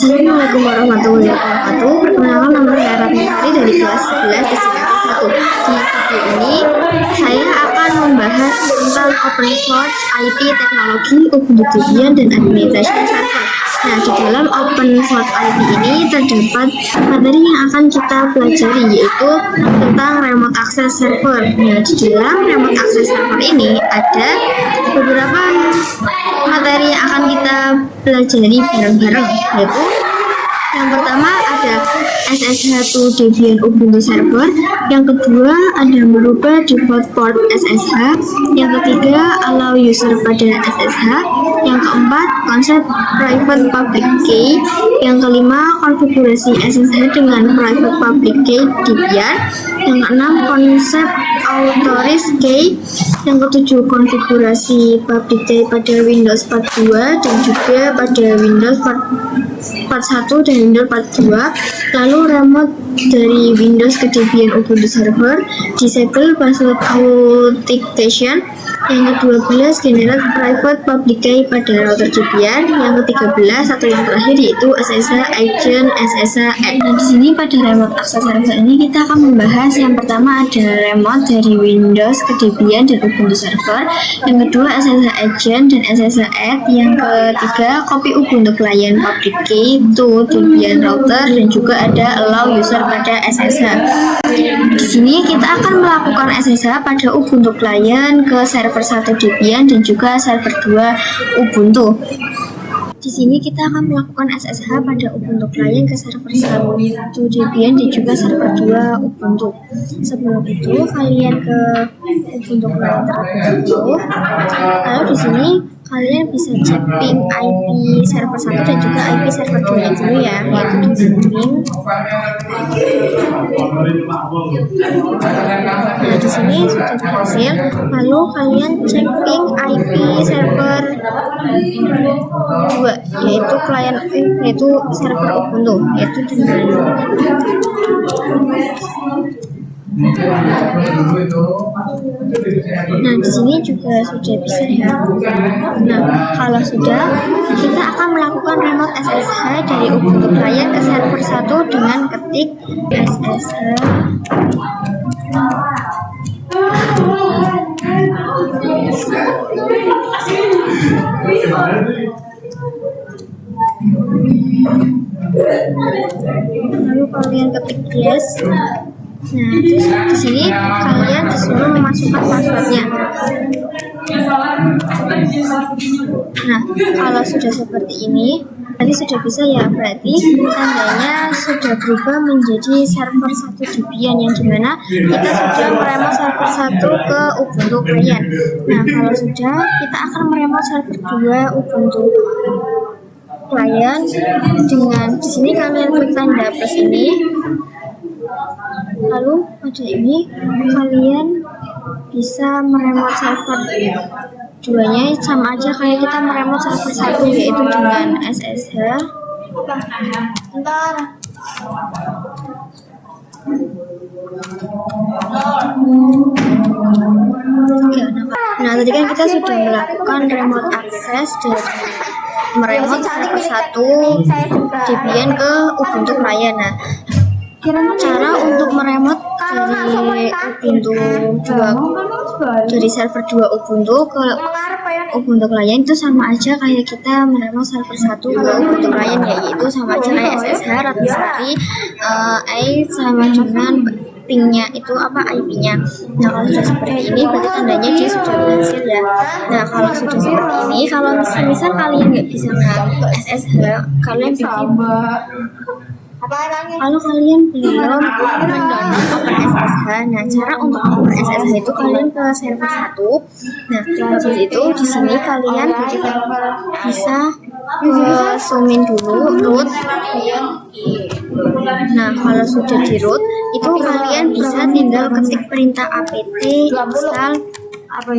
Assalamualaikum warahmatullahi wabarakatuh. Perkenalkan, nama saya Ratnasari dari kelas 11 di Jakarta 1. Di video ini saya akan membahas tentang open source IT teknologi, Ubuntu Debian dan administration server. Nah, di dalam open source IT ini terdapat materi yang akan kita pelajari, yaitu tentang remote access server. Nah, di dalam remote access server ini ada beberapa materi yang akan kita pelajari bareng-bareng, yaitu yang pertama ada SSH to Debian Ubuntu Server, yang kedua ada merubah default port SSH, yang ketiga allow user pada SSH, yang keempat konsep private public key, yang kelima konfigurasi SSH dengan private public key Debian, yang keenam konsep authorized key, yang ketujuh konfigurasi public key pada Windows Part 2 dan juga pada Windows Part 1 dan Windows Part 2. Lalu remote dari Windows ke Debian Ubuntu Server, disable password authentication, yang ke-12 generate private public key pada router Debian, yang ke-13 atau yang terakhir yaitu SSH agent SSH add. Nah, di sini pada remote access server ini kita akan membahas yang pertama ada remote dari Windows ke Debian dan Ubuntu Server, yang kedua SSH agent dan SSH add, yang ketiga copy Ubuntu client public key to Debian router, dan juga ada allow user pada SSH. Di sini kita akan melakukan SSH pada Ubuntu client ke server 1 Debian dan juga server 2 Ubuntu. Di sini kita akan melakukan SSH pada Ubuntu client ke server 1 Debian dan juga server 2 Ubuntu. Sebelum itu kalian ke Ubuntu client terlebih dahulu. Lalu di sini kalian bisa cek ping IP server 1 dan juga IP server 2 dulu ya, yaitu di ping. Nah, di sini sudah berhasil. Lalu kalian cek ping IP server 2, yaitu client yaitu server Ubuntu, yaitu dengan nah, di sini juga sudah bisa ya. Nah, kalau sudah, kita akan melakukan remote SSH dari Ubuntu client ke server 1 dengan ketik SSH lalu kalian ketik yes. Nah, terus di sini kalian disuruh memasukkan passwordnya. Nah, kalau sudah seperti ini, tadi sudah bisa ya, berarti tandanya sudah berubah menjadi server 1 Debian, yang dimana kita sudah meremote server 1 ke Ubuntu client. Nah, kalau sudah, kita akan meremote server 2 Ubuntu client dengan di sini kalian klik tanda plus ini. Lalu pada ini kalian bisa meremote server 2-nya sama aja kayak kita meremote server 1, yaitu dengan SSH. Nah, tadi kan kita sudah melakukan remote access dari meremote server 1 Debian ke Ubuntu client. Nah, cara untuk meremote dari Ubuntu 2 dari server 2 Ubuntu ke Ubuntu client itu sama aja kayak kita meremote server 1 ke Ubuntu client, yaitu sama aja kayak SSH Ratnasari sama dengan pingnya itu IP-nya. Nah, kalau sudah seperti ini berarti tandanya dia sudah berhasil ya. Nah, kalau sudah seperti ini, kalau misal kalian nggak bisa SSH, kalian bikin kalau kalian belum mendownload OpenSSH, nah cara untuk OpenSSH itu kalian ke server 1. Nah, habis itu di sini kalian bisa zoomin dulu root. Nah, kalau sudah di root itu kalian bisa tinggal ketik perintah apt install open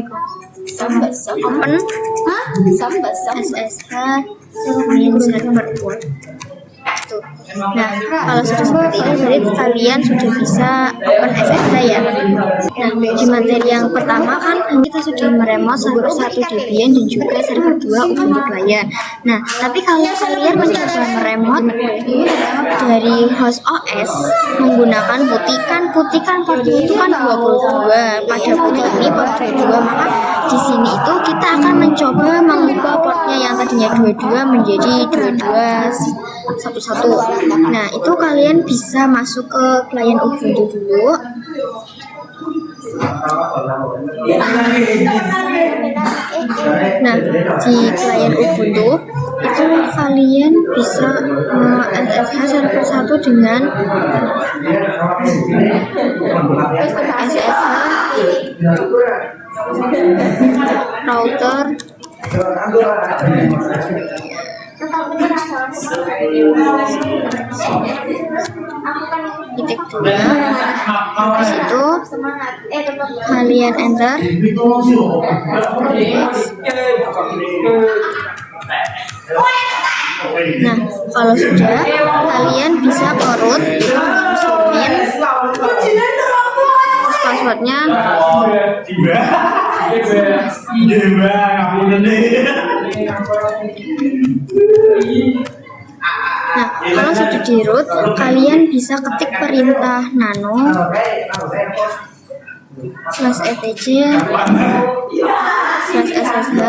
SSH server. Tuh. Nah, kalau sudah seperti ini berarti kalian sudah bisa open SSH ya. Nah, di materi yang pertama kan kita sudah meremot server 1 Debian dan juga server 2 Ubuntu Client. Nah, tapi kalau kalian mencoba meremot dari host OS menggunakan putih kan portnya itu kan 22, pada putih ini port 22, maka di sini itu kita akan mencoba mengubah portnya yang tadinya 22 menjadi 2211. Nah, itu kalian bisa masuk ke klien Ubuntu dulu. Nah, di klien Ubuntu itu kalian bisa SSH server 1 dengan SSH router titik 2. Habis itu kalian enter. Nah, kalau sudah kalian bisa korut min, terus passwordnya Nah, kalau sudah di root, kalian bisa ketik perintah nano /etc /ssh /sshd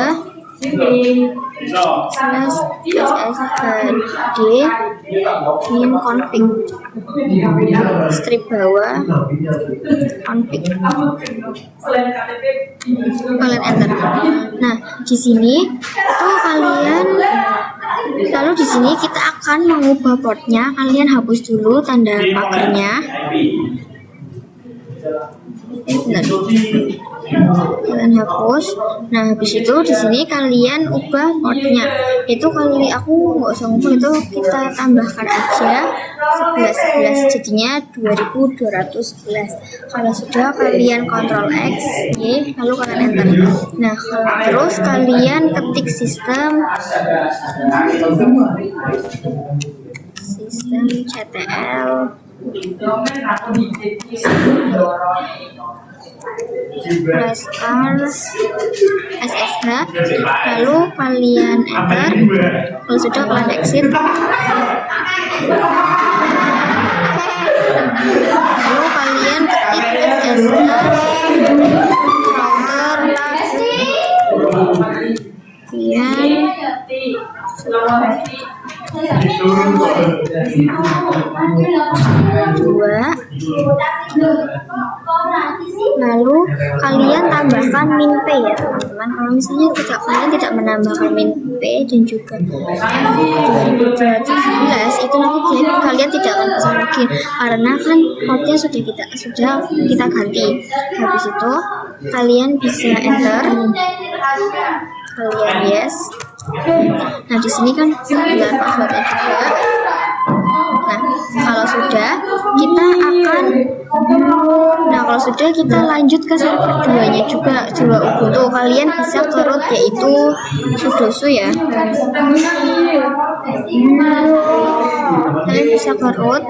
min config strip bawah config, kalian enter. Nah, di sini itu kalian, lalu di sini kita akan mengubah portnya. Kalian hapus dulu tanda pagernya. Kalian hapus. Nah, habis itu di sini kalian ubah portnya. Itu kali aku nggak usah ngubah, itu kita tambahkan aja 11 jadinya 2211. Kalau sudah kalian Ctrl X, Y, lalu kalian enter. Nah, terus kalian ketik sistem CTL restart SSH, lalu kalian enter. Kalau sudah kalian exit, lalu kalian ketik SSH router lalu kalian tambahkan min p ya teman-teman. Kalau misalnya kalian tidak menambahkan min p dan juga 2211, itu nanti kalian tidak akan bisa login karena kan portnya sudah kita ganti. Habis itu kalian bisa enter, kalian yes. Nah, di sini kan dengan passwordnya juga. Nah, kalau sudah kita lanjut ke server 2-nya juga Ubuntu. Kalian bisa ke root yaitu sudosu ya. Kalian bisa ke root.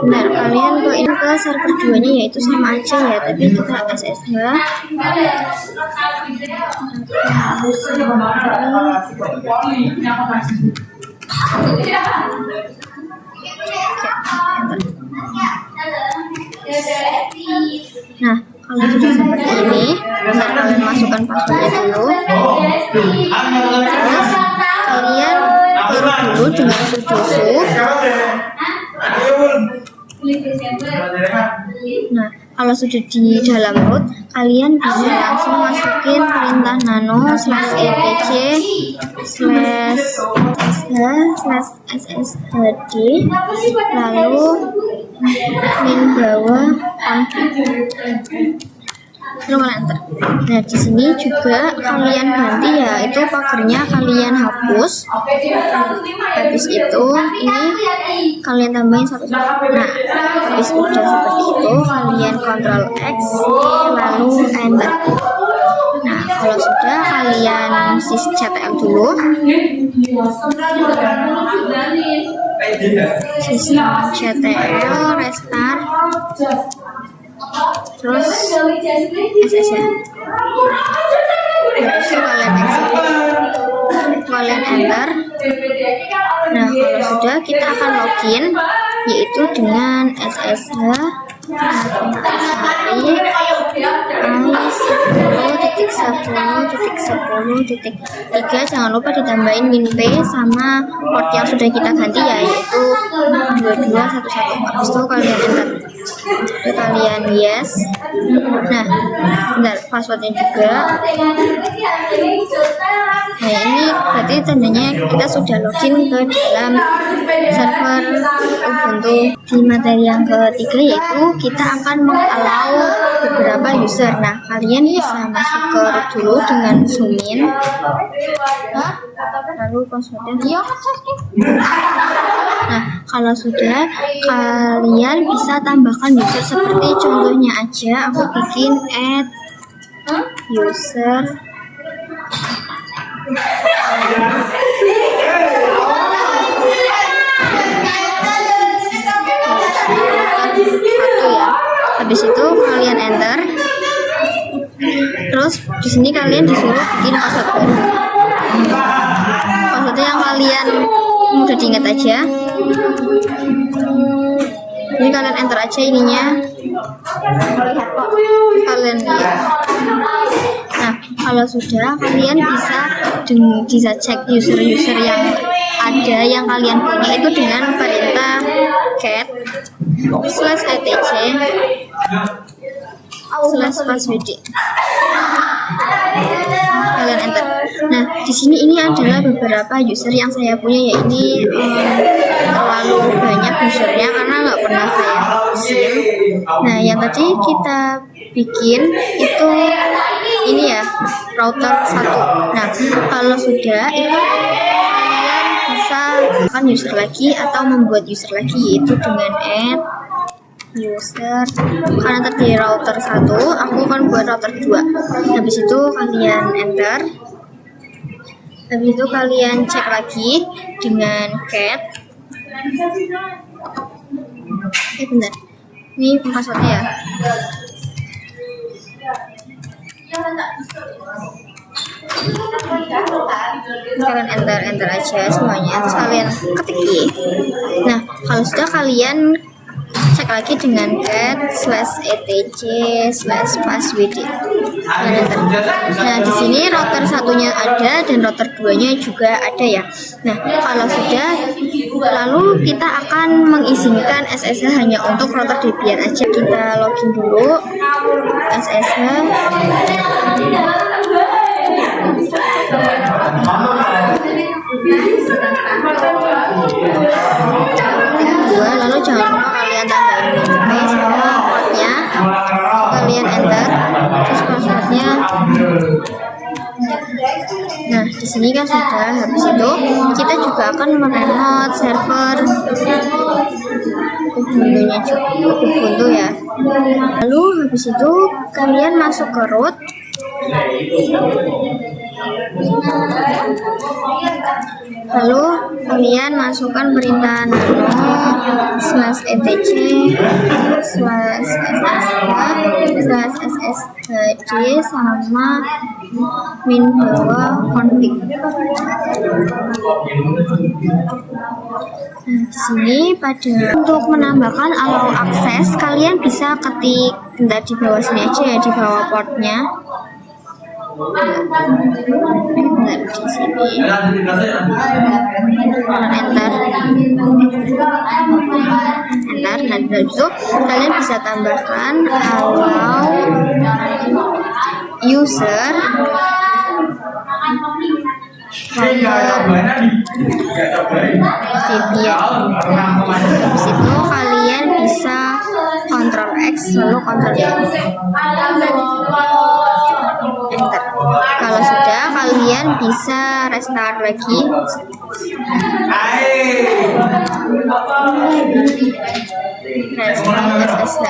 Benar, kalian login ke server 2-nya yaitu sama aja ya, tapi kita SSH. Nah, kalau sudah seperti ini, bentar kalian masukkan passwordnya dulu. Terus kalian korut dulu dengan sudosu. Nah, kalau sudah di dalam root, kalian bisa langsung masukin perintah nano /etc /sshd lalu min bawah config, lalu kalian enter. Nah, di sini juga kalian ganti ya, itu pagernya kalian hapus. Habis itu ini kalian tambahin satu. Nah, habis udah seperti itu kalian Ctrl X lalu enter. Nah, kalau sudah sudah, kalian CTL dulu. Sistem CTL, restart, terus SS ya. Habis itu kalian enter. Nah, kalau sudah, kita akan login, yaitu dengan SSH i10.10.10.3. Jangan lupa ditambahin minp sama port yang sudah kita ganti, yaitu 2211. Habis itu kalian enter, kalian yes. Nah, bentar, passwordnya juga. Nah, ini berarti tandanya kita sudah login ke dalam server Ubuntu. Di materi yang ketiga, yaitu kita akan mengallow beberapa user. Nah, kalian bisa masuk ke root dulu dengan zoom in, lalu passwordnya. Nah, kalau sudah, kalian bisa tambahkan user seperti contohnya aja, aku bikin add user satu ya. Habis itu kalian enter. Terus di sini kalian disuruh bikin password baru. Passwordnya yang kalian mudah diingat aja. Ini kalian enter aja ininya. Kalian lihat. Nah, kalau sudah, kalian bisa cek user-user yang ada yang kalian punya itu dengan perintah cat /etc/passwd. Kalian enter. Nah, di sini ini adalah beberapa user yang saya punya, ya ini terlalu banyak usernya karena nggak pernah saya sim. Nah, yang tadi kita bikin itu ini ya, router 1. Nah, kalau sudah itu kalian bisa kan user lagi atau membuat user lagi, yaitu dengan add user. Karena tadi router 1, aku akan buat router 2. Habis itu kalian enter. Habis itu kalian cek lagi dengan cat. Bentar, ini passwordnya ya. Kalian enter aja semuanya, terus kalian ketik i. Nah, kalau sudah, kalian cek lagi dengan cat /etc/passwd. Nah, di sini router satunya ada dan router 2-nya juga ada ya. Nah, kalau sudah, lalu kita akan mengizinkan SSH hanya untuk router Debian aja. Kita login dulu SSH. Lalu jangan lupa kalian tambahin minp sama portnya, kalian enter, terus passwordnya. Nah, di sini kan sudah. Habis itu kita juga akan meremote server Ubuntu ya. Lalu habis itu kalian masuk ke root. Lalu kalian masukkan perintah nano /etc/sshd sama min bawah config. Nah, di sini untuk menambahkan allow akses, kalian bisa ketik bentar di bawah sini aja ya, di bawah portnya. Nah, di sini enter. Nah, dari itu kalian bisa tambahkan allow user Debian. Habis itu kalian bisa Ctrl X lalu Ctrl Y. Enter. Kalau sudah, kalian bisa restart lagi. SSH.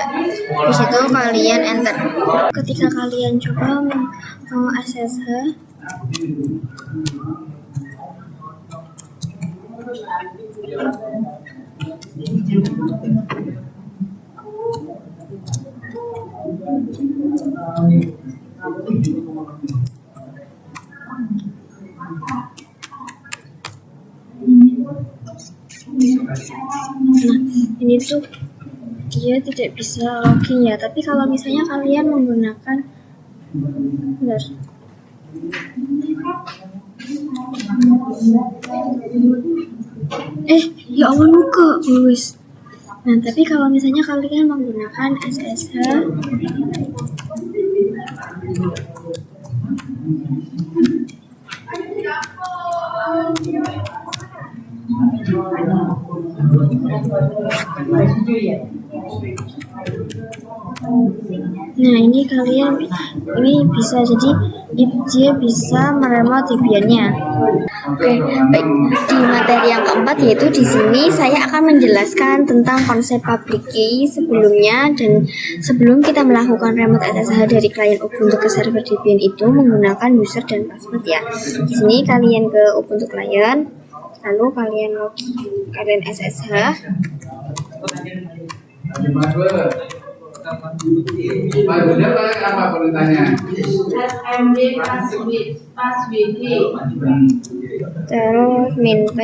Di situ kalian enter. Ketika kalian coba SSH, nah ini tuh dia tidak bisa login ya, tapi kalau misalnya kalian menggunakan ya Allah luka guys. Nah tapi kalau misalnya kalian menggunakan SSH, nah ini kalian bisa, jadi dia bisa meremote VPN-nya. Oke, baik. Di materi yang keempat, yaitu di sini saya akan menjelaskan tentang konsep public key sebelumnya, dan sebelum kita melakukan remote SSH dari klien Ubuntu ke server Debian itu menggunakan user dan password ya. Di sini kalian ke Ubuntu klien, lalu kalian login, kalian SSH. Apa perintahnya? SMD terus min-p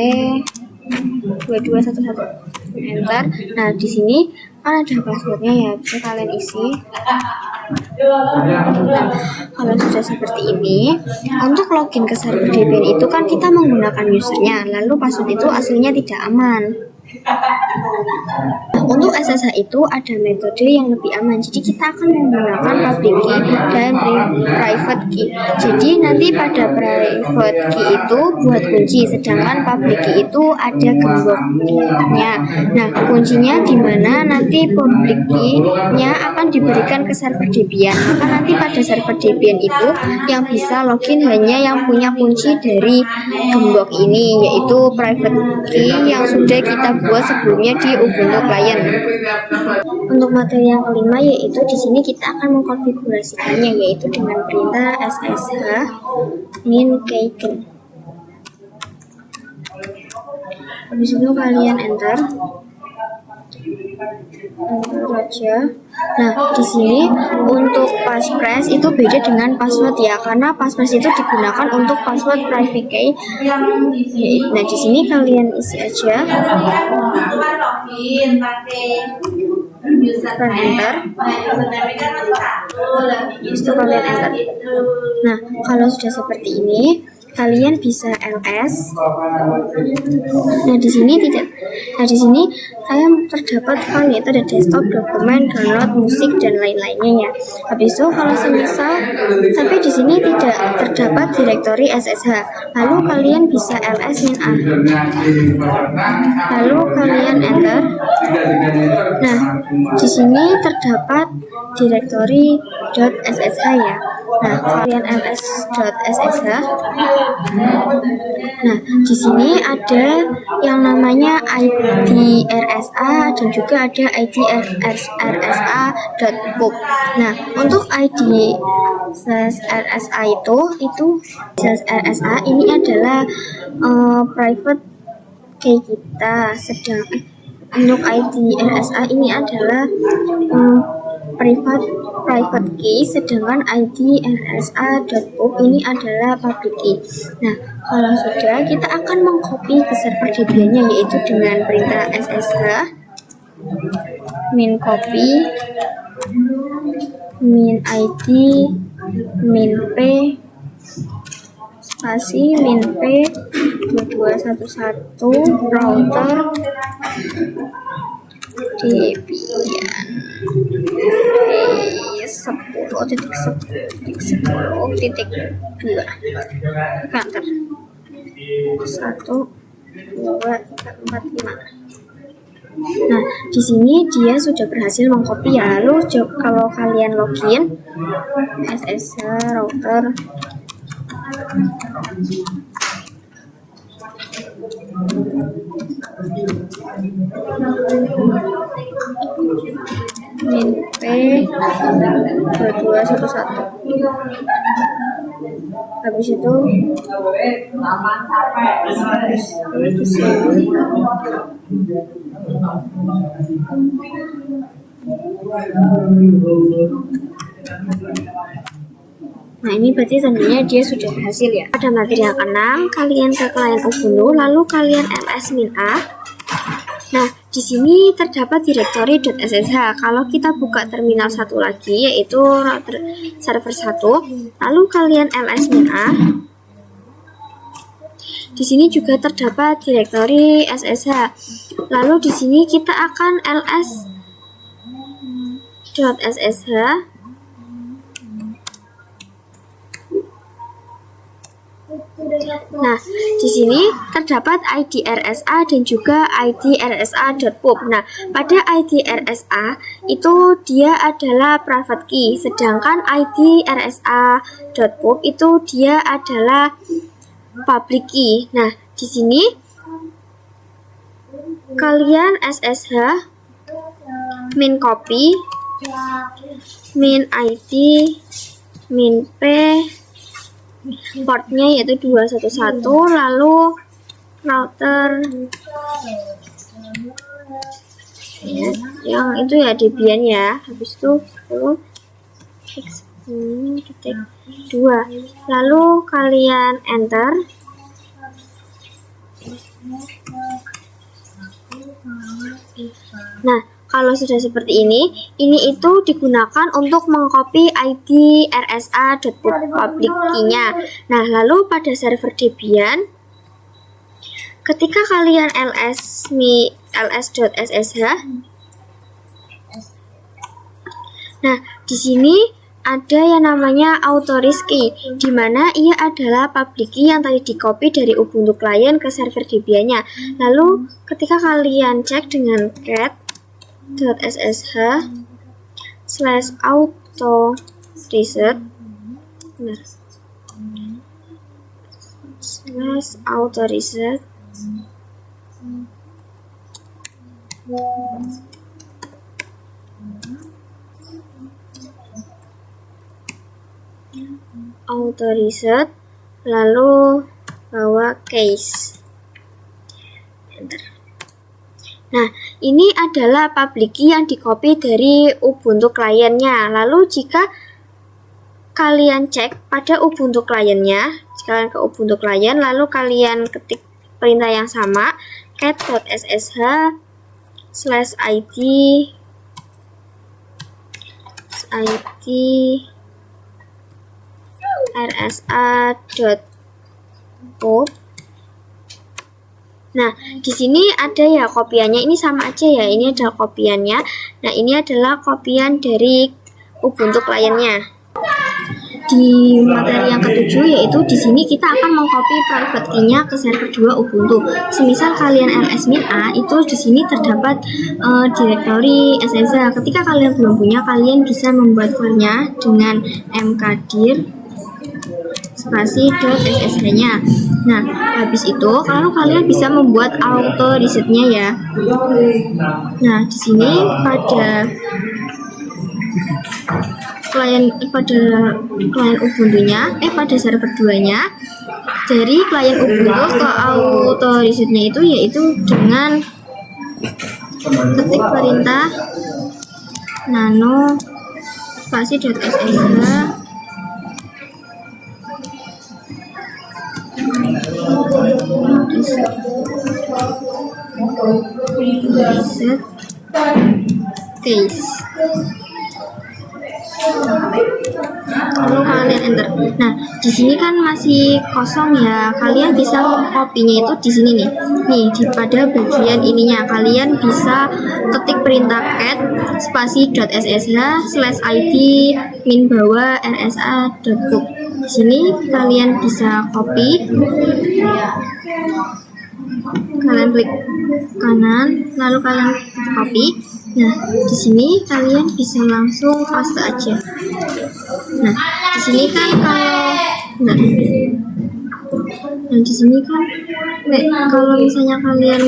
2211 enter. Nah di sini kan ada passwordnya ya, bisa kalian isi. Nah, kalau sudah seperti ini, untuk login ke server Debian itu kan kita menggunakan usernya, lalu password itu aslinya tidak aman. Untuk SSH itu ada metode yang lebih aman, jadi kita akan menggunakan public key dan private key. Jadi nanti pada private key itu buat kunci, sedangkan public key itu ada gemboknya. Nah kuncinya di mana nanti public key-nya akan diberikan ke server Debian, maka nanti pada server Debian itu yang bisa login hanya yang punya kunci dari gembok ini, yaitu private key yang sudah kita buat sebelumnya di Ubuntu klien. Untuk materi yang kelima, yaitu di sini kita akan mengkonfigurasikannya, yaitu dengan perintah ssh min-keygen. Habis itu kalian enter aja. Nah, di sini untuk passphrase itu beda dengan password ya, karena passphrase itu digunakan untuk password private key. Nah, di sini kalian isi aja. Kalian enter. Itu kalian enter. Nah, kalau sudah seperti ini, kalian bisa ls. Nah di sini tidak. Nah di sini saya terdapat file, yaitu ada desktop, dokumen, download, musik dan lain-lainnya ya. Habis itu kalau semisal tapi di sini tidak terdapat direktori SSH, lalu kalian bisa ls -a. Lalu kalian enter. Nah di sini terdapat direktori .ssh ya. Nah kalian ls.ssh. Nah, di sini ada yang namanya ID RSA dan juga ada ID RSA.pub. Nah, untuk ID RSA itu RSA ini adalah private key kita, sedang untuk ID RSA ini adalah private key, sedangkan ID RSA.pub ini adalah public key. Nah, kalau sudah, kita akan mengcopy ke server Debian-nya, yaitu dengan perintah ssh min-copy min-id min-p spasi min-p 2211 router Debian 10.10.2 kantor 1, 2, 3, 4, 5. Nah, di sini dia sudah berhasil mengcopy ya. Lalu kalau kalian login SSH router, min P 2211. Habis itu di sini nah ini berarti tandanya dia sudah berhasil ya. Pada materi yang ke-6 kalian ke klien Ubuntu lalu kalian ls-a. Nah di sini terdapat directory.ssh. Kalau kita buka terminal satu lagi yaitu router server 1, lalu kalian ls-a. Di sini juga terdapat directory ssh. Lalu di sini kita akan ls.ssh. Nah, di sini terdapat id rsa dan juga id rsa.pub. Nah, pada id rsa itu dia adalah private key, sedangkan id rsa.pub itu dia adalah public key. Nah, di sini kalian ssh min copy min id min p portnya yaitu 211, lalu router ya, yang itu ya Debian ya. Habis itu 10.2, lalu kalian enter. Nah kalau sudah seperti ini itu digunakan untuk mengcopy ID rsa.pub public key-nya. Nah, lalu pada server Debian, ketika kalian ls.ssh, nah, di sini ada yang namanya authorize key, di mana ia adalah public key yang tadi di-copy dari Ubuntu client ke server Debian-nya. Lalu, ketika kalian cek dengan cat .ssh /auto reset /auto reset lalu bawa case enter. Nah, ini adalah public key yang di-copy dari Ubuntu kliennya. Lalu jika kalian cek pada Ubuntu kliennya, kalian ke Ubuntu klien, lalu kalian ketik perintah yang sama, cat.ssh /id rsa.pub. Nah, di sini ada ya kopiannya, ini sama aja ya, ini adalah kopiannya. Nah, ini adalah kopian dari Ubuntu kliennya. Di materi yang ke-7 yaitu di sini kita akan mengcopy private key-nya ke server 2 Ubuntu. Semisal kalian ls-a itu di sini terdapat directory ssh. Ketika kalian belum punya, kalian bisa membuat filenya dengan mkdir spasi.ssh-nya. Nah, habis itu kalau kalian bisa membuat auto reset-nya ya. Nah, di sini pada klien Ubuntu-nya, pada server 2-nya, dari klien Ubuntu ke auto reset-nya itu yaitu dengan ketik perintah nano spasi.ssh reset case, lalu kalian enter. Nah, di sini kan masih kosong ya, kalian bisa kopinya itu di sini nih di pada bagian ininya kalian bisa ketik perintah cat spasi.ssh /id min bawah rsa.pub. Di sini kalian bisa copy, kalian klik kanan lalu kalian copy. Nah, di sini kalian bisa langsung paste aja. Nah, di sini kan kalau di sini kan kalau misalnya kalian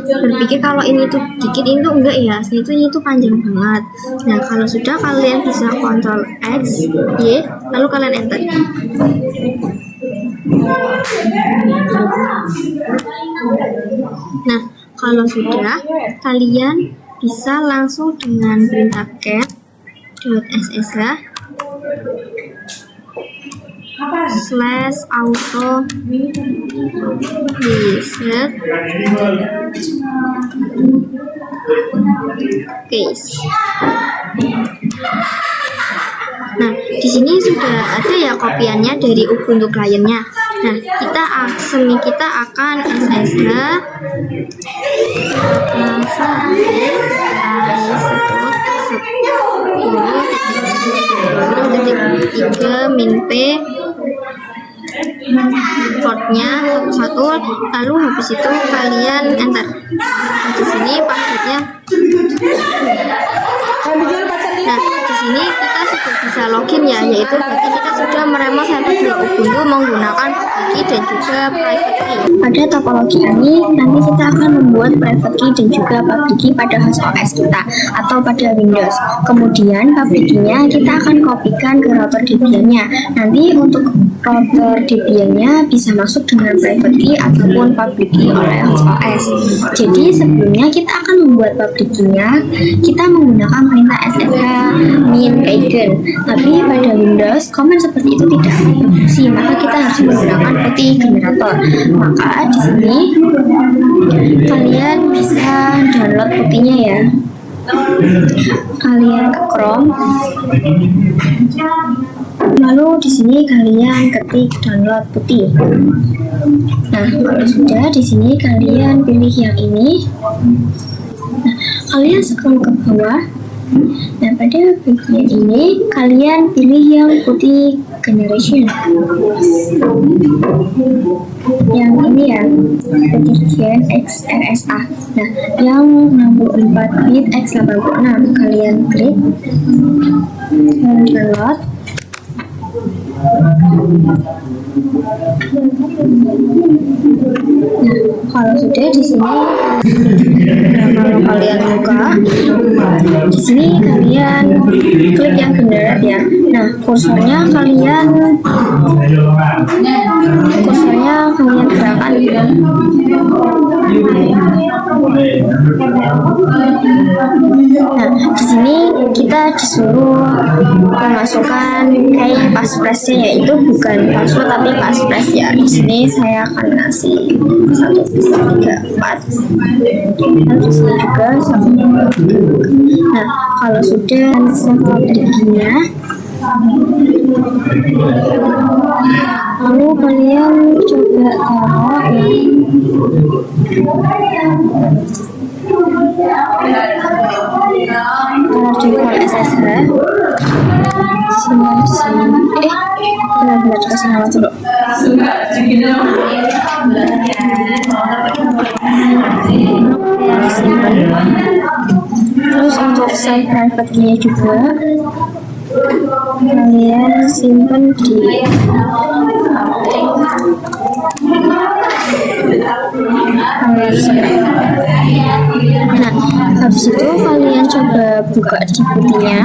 berpikir kalau ini tuh dikit, ini tuh enggak ya, ini tuh panjang banget. Nah, kalau sudah kalian bisa Ctrl X, Y, lalu kalian enter. Nah, kalau sudah, kalian bisa langsung dengan perintah cat.ssh /auto reset case. Nah, di sini sudah ada ya kopiannya dari Ubuntu kliennya. Nah, kita akan ssh -3-p portnya 1, lalu habis itu kalian enter. Di sini passwordnya. Nah, di sini kita sudah bisa login ya, yaitu berarti kita sudah meremot server di Ubuntu menggunakan public key dan juga private key. Pada topologi ini nanti kita akan membuat private key dan juga public key pada host OS kita atau pada Windows. Kemudian public key-nya kita akan kopikan ke router Debian-nya. Nanti untuk router Debian-nya bisa masuk dengan private key ataupun public key oleh host OS. Jadi sebelumnya kita akan membuat public key-nya, kita menggunakan perintah ssh -min-keygen. Tapi pada Windows command seperti itu tidak berfungsi, maka kita harus menggunakan putih generator. Maka di sini kalian bisa download putihnya ya. Kalian ke Chrome, lalu di sini kalian ketik download putih. Nah, kalau sudah di sini kalian pilih yang ini. Nah, kalian scroll ke bawah. Nah, pada bagian ini kalian pilih yang putih generation. Yang ini ya, putih gen XRSA. Nah, yang 64 bit x86 kalian klik, kalian download. Nah, kalau sudah di sini, kalau kalian buka, di sini kalian klik yang generate ya. Nah, kursornya kalian gerakan. Nah, di sini kita disuruh memasukkan passphrase-nya, yaitu bukan password tapi passphrase ya. Di sini saya akan ngasih 1, 2, 3, 4. Dan di sini juga 1, 2, 3. Nah, kalau sudah sepertinya, lalu kalian coba taruh ya. Kalau coba SSH benar-benar kasih nama dulu. Terus untuk save private key juga kalian simpan di nah, habis itu kalian coba buka di putihnya.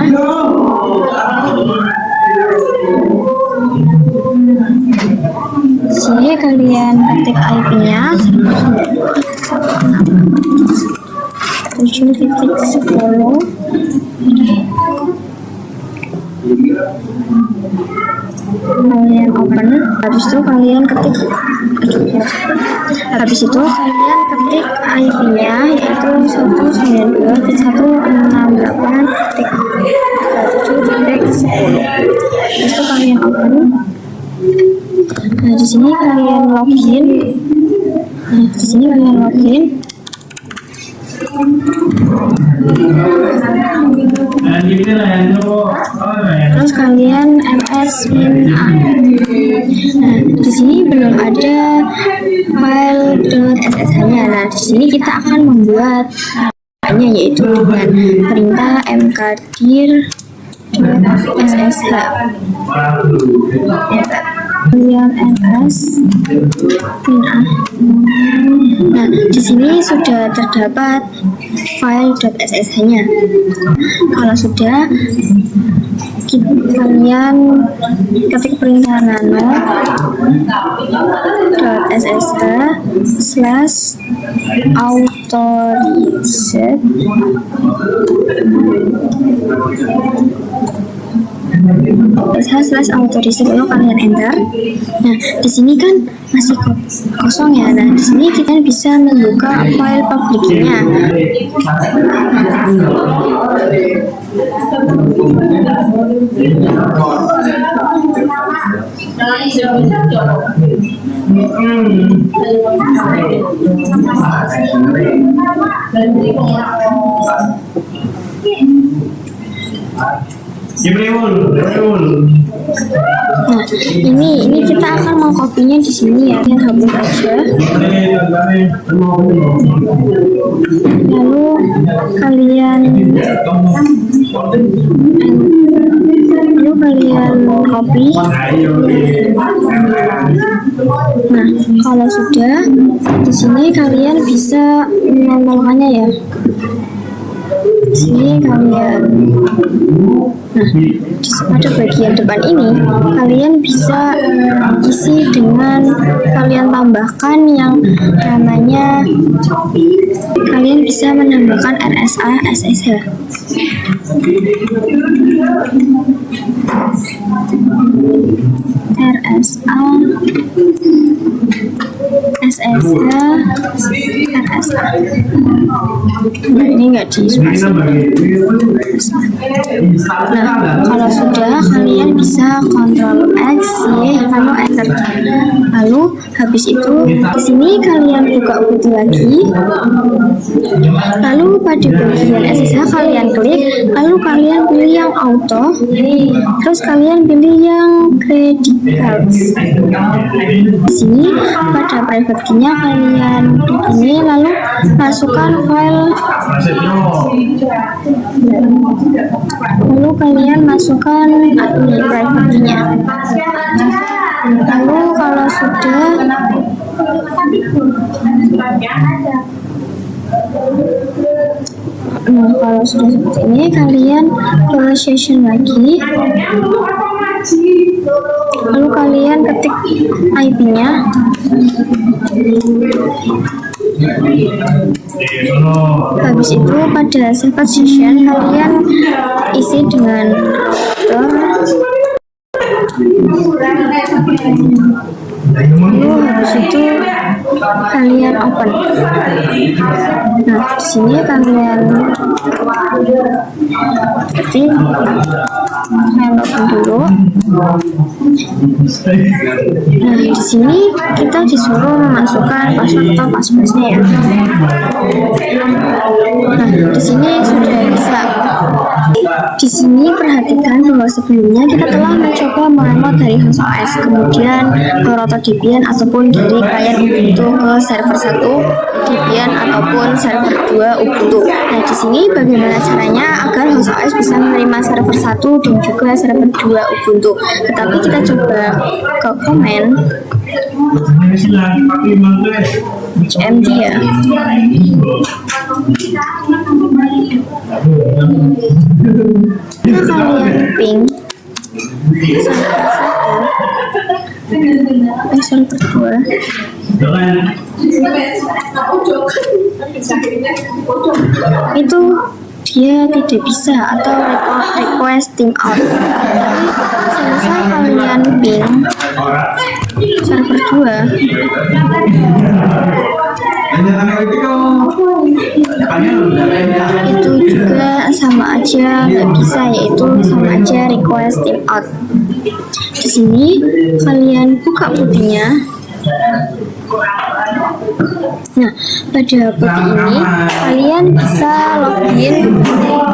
Sini kalian ketik IP-nya 7.10. Kalian open, habis itu kalian ketik IP-nya yaitu 192.168.7.10. Itu kalian open. Nah, di sini kalian login. Terus kalian ms-a. Nah, di sini belum ada file .ssh-nya. Nah, di sini kita akan membuat yaitu dengan perintah mkdir ssh. Kalian ms-a. Nah, di sini sudah terdapat file .ssh-nya. Kalau sudah, kalian ketik perintah nano .ssh/authorize /authorize lalu kalian enter. Nah, di sini kan masih kosong ya. Nah, di sini kita bisa membuka file public-nya. Nah, ini kita akan mengkopinya di sini ya. Kalian hapus aja. Lalu kalian copy. Nah, kalau sudah, di sini kalian bisa menambahkannya ya. Di sini kalian, nah, pada bagian depan ini kalian bisa isi dengan kalian tambahkan yang namanya, kalian bisa menambahkan RSA SSH. RSA SSH RSA. Nah, ini enggak di spasi. Nah, kalau sudah, kalian bisa Ctrl X ya, lalu enter. Lalu habis itu di sini kalian buka putih lagi. Lalu pada bagian SSH kalian klik, lalu kalian pilih yang auto, terus kalian pilih yang credit cards. Di sini pada private key-nya kalian klik ini, lalu masukkan file, lalu kalian masukkan ini private key-nya. Lalu kalau sudah, nah, kalau sudah seperti ini, kalian ke session lagi, lalu kalian ketik IP-nya. Habis itu pada save session kalian isi dengan router. Lalu habis itu kalian open. Nah, di sini kalian ketik login dulu. Nah, di sini kita disuruh memasukkan password atau passwordnya ya. Nah, di sini sudah bisa. Di sini perhatikan bahwa sebelumnya kita telah mencoba meremote dari host OS, kemudian proto-Debian ataupun dari klien Ubuntu ke server 1 Debian ataupun server 2 Ubuntu. Nah, di sini bagaimana caranya agar host OS bisa menerima server 1 dan juga server 2 Ubuntu. Tetapi kita coba ke komen GMD ya. Nah, kalian ping server 2. Itu dia tidak bisa atau request timeout. Selesai kalian ping server 2, itu juga sama aja nggak bisa, yaitu sama aja request timeout. Di sini kalian buka putihnya. Nah, pada putih ini kalian bisa login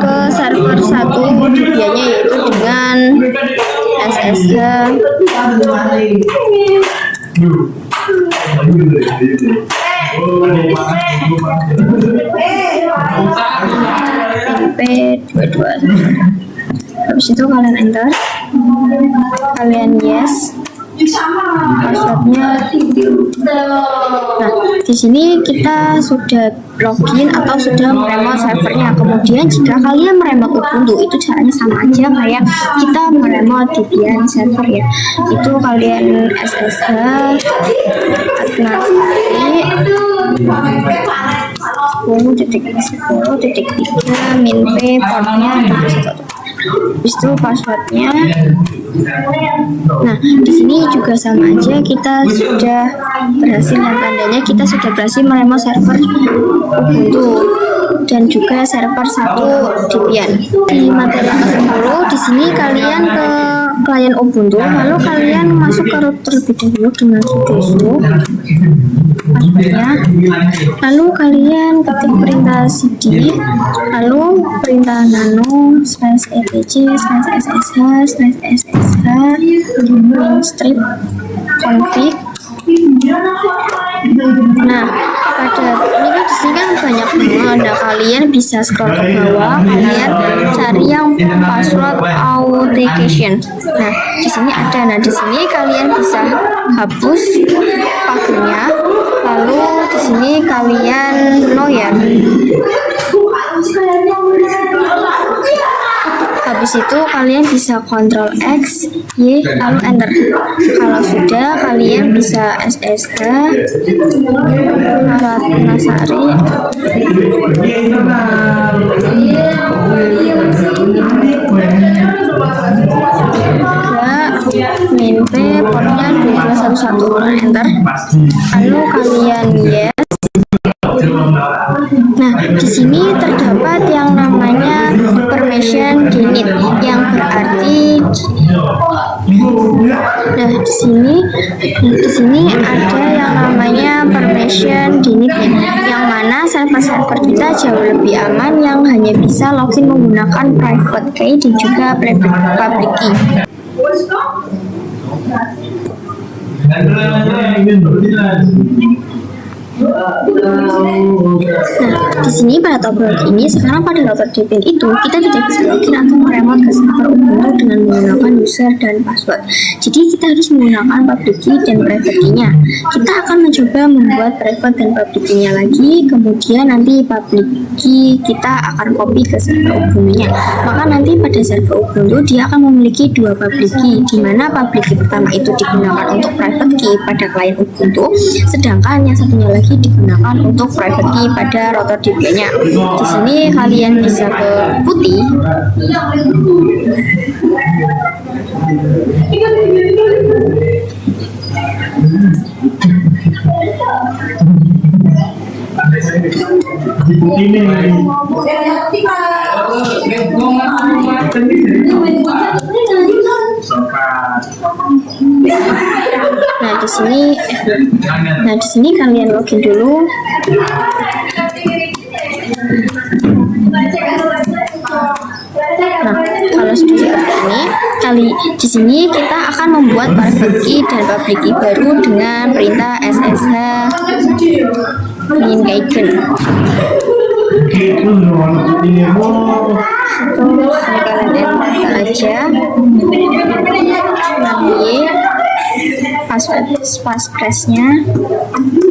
ke server 1 Debiannya, yaitu dengan SSH p22. Habis itu kalian enter, kalian yes, passwordnya. Nah, di sini kita sudah login atau sudah meremote servernya. Kemudian jika kalian meremote Ubuntu, itu caranya sama aja kayak kita meremote Debian server ya. Itu kalian SSH /10.10.3 min p portnya 21. Habis itu passwordnya. Nah, di sini juga sama aja, kita sudah berhasil, dan tandanya kita sudah berhasil meremote server Ubuntu dan juga server 1 Debian. Di materi kelas 10 di sini kalian ke klien Ubuntu, lalu kalian masuk ke root terlebih dahulu dengan sudo passwordnya, lalu kalian ketik perintah cd, lalu perintah nano /etc/ssh/ssh strip config. Nah, pada ini kan di sini kan banyak banget. Nah, kalian bisa scroll ke bawah, kalian cari yang password authentication. Nah, di sini ada. Nah, di sini kalian bisa hapus pagernya. Lalu di sini kalian lawyer. Habis itu kalian bisa Ctrl X, Y, lalu enter. Kalau sudah, kalian bisa SSH Ratnasari min p portnya 2211, enter. Lalu kalian yes. Nah, di sini terdapat yang namanya permission denied, yang berarti di sini ada yang namanya permission denied, yang mana server-server kita jauh lebih aman, yang hanya bisa login menggunakan private key dan juga public key. Nah, di sini pada topik ini, sekarang pada router Debian itu kita tidak bisa login atau meremote ke server Ubuntu dengan menggunakan user dan password. Jadi kita harus menggunakan public key dan private key-nya. Kita akan mencoba membuat private dan public key-nya lagi, kemudian nanti public key kita akan copy ke server Ubuntu-nya. Maka nanti pada server Ubuntu dia akan memiliki dua public key, di mana public key pertama itu digunakan untuk private key pada klien Ubuntu, sedangkan yang satunya lagi digunakan untuk private key pada router Debian-nya. Di sini kalian bisa ke putih. Nah, di sini kalian login dulu. Nah, kalau sudah seperti ini, di sini kita akan membuat private key dan public key baru dengan perintah SSH min-keygen. Kalian enter aja. Passwordnya.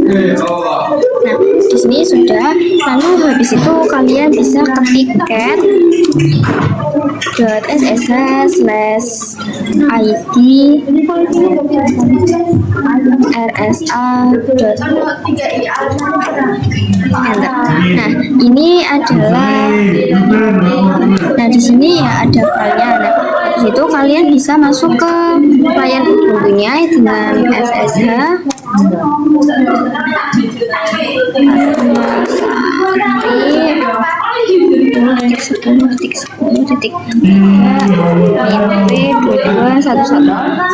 Nah, di sini sudah. Lalu habis itu kalian bisa ketik cat.ssh/id rsa. Nah, ini adalah. Nah, di sini ya ada filenya. Nah, di situ kalian bisa masuk ke klien Ubuntu-nya dengan SSH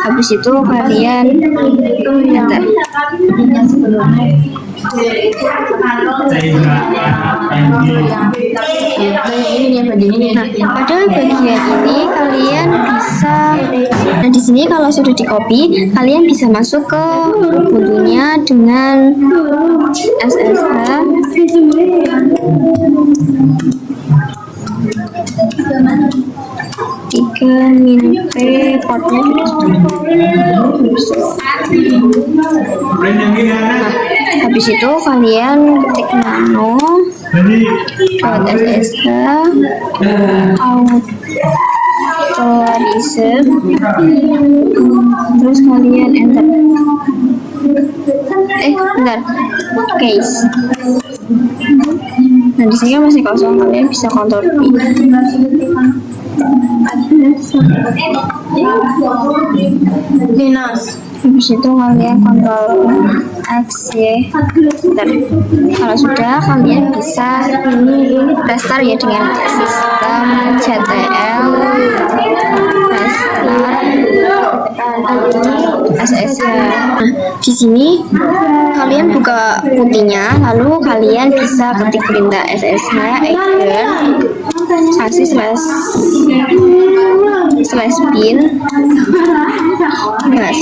habis itu kalian enter. Nah, pada bagian ini kalian bisa. Nah, di sini kalau sudah di copy, kalian bisa masuk ke Ubuntu-nya dengan SSH min P partnya habis itu kalian ketik nano .ssh autorism terus kalian enter bentar case. Nah di sini masih kosong, kalian bisa Ctrl V. Minus. Habis itu kalian Ctrl X Y. Bentar. Kalau sudah kalian bisa restart ya dengan sistem CTL restart SSH. Nah, di sini kalian buka putihnya, lalu kalian bisa ketik perintah SSH again saksi slash bin gas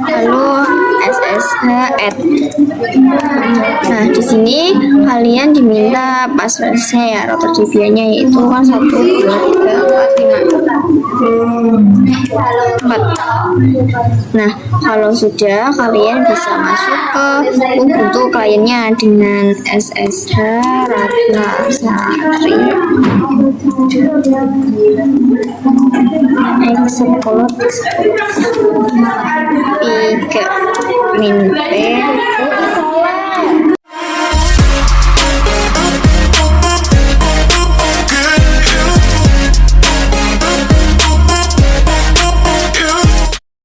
lalu SSH add. Nah di sini kalian diminta passwordnya ya, router DVI-nya yaitu kan 1 2 3 4 5 4. Nah kalau sudah kalian bisa masuk ke Ubuntu kliennya dengan SSH Ratnasari exploit 3 min P